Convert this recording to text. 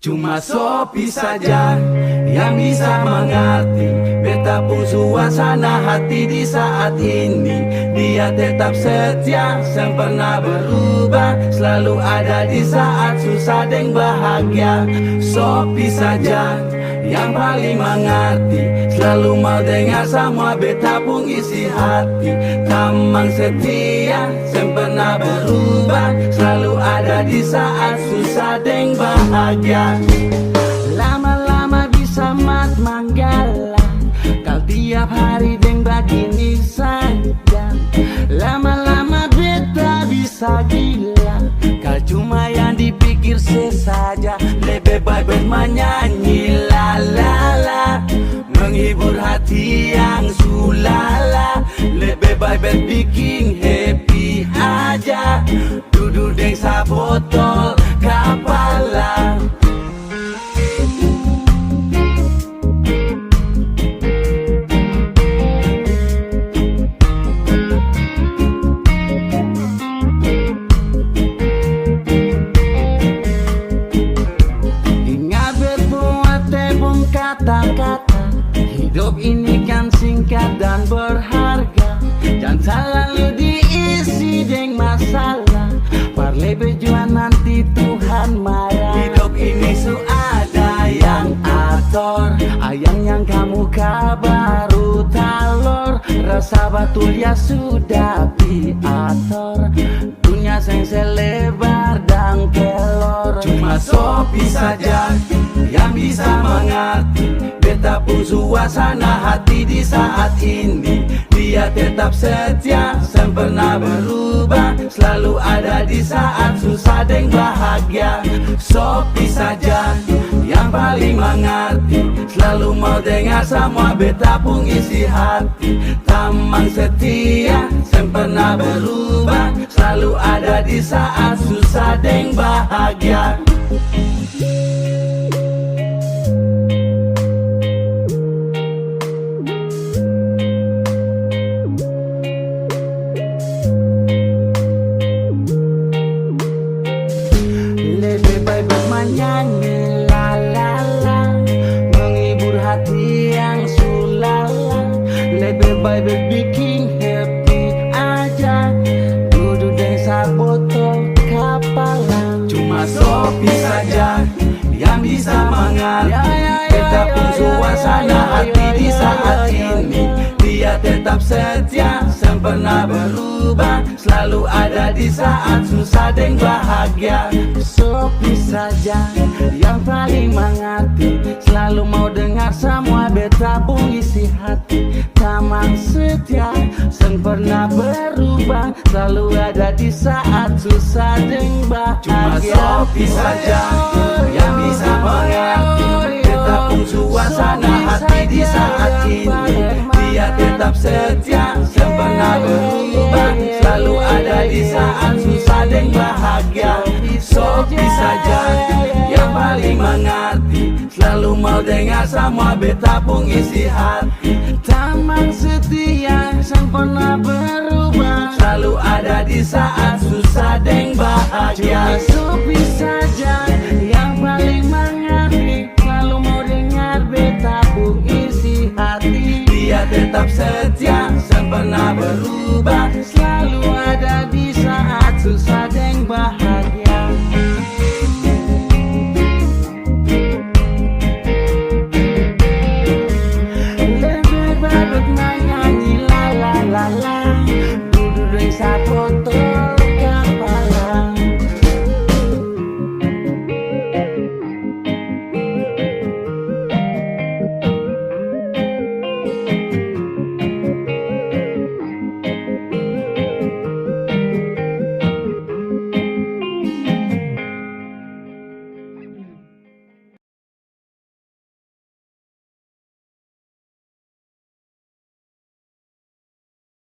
Cuma Sopi saja yang bisa mengerti beta pun suasana hati di saat ini. Dia tetap setia, sem pernah berubah, selalu ada di saat susah dan bahagia. Sopi saja yang paling mengerti, selalu mau dengar semua beta pun isi hati. Tamang setia, sem pernah berubah, selalu ada di saat susah dan bahagia. Lama-lama bisa mat manggala, kau tiap hari deng begini saja. Lama-lama beta bisa gila, kau cuma yang dipikir sesaja. Lebih baik menyanyi la la la, menghibur hati yang sulala. Lebih baik bikin happy aja, duduk deng sabotol kepala. Kata-kata hidup ini kan singkat dan berharga, jangan selalu diisi dengan masalah. Parle berjuang nanti Tuhan marah. Hidup ini ada yang ator, ayang yang kamu baru talor. Rasa batul ya sudah diatur, dunia seng selebar dan kelor. Cuma Sopi saja yang bisa mengerti beta pun suasana hati di saat ini. Dia tetap setia, sem pernah berubah, selalu ada di saat susah dan bahagia. Sopi saja yang paling mengerti, selalu mau dengar semua beta pun isi hati. Tamang setia, sem pernah berubah, selalu ada di saat susah dan bahagia. Menyanyi la la la, menghibur hati yang sulala. Lebih baik bikin happy aja, duduk desa botol kepala. Cuma Sopi saja yang bisa mengerti beta pun suasana hati di saat ini. Dia tetap setia, sem pernah berubah, selalu ada di saat susah dan bahagia. Sopi saja yang paling mengerti, selalu mau dengar semua beta pun isi hati. Tamang setia, sem pernah berubah, selalu ada di saat susah dan bahagia. Cuma Sopi saja yang bisa mengerti beta pun suasana hati di saat ini. Dia tetap setia, sem pernah berubah, selalu ada di saat susah dan bahagia. Sopi saja yang paling mengerti, selalu mau dengar semua beta pun isi hati. Tamang setia, sem pernah berubah, selalu ada di saat susah dan bahagia. Cuma Sopi saja yang paling mengerti, selalu mau dengar beta pun isi hati. Dia tetap setia, sem pernah berubah, selalu ada di saat susah dan bahagia.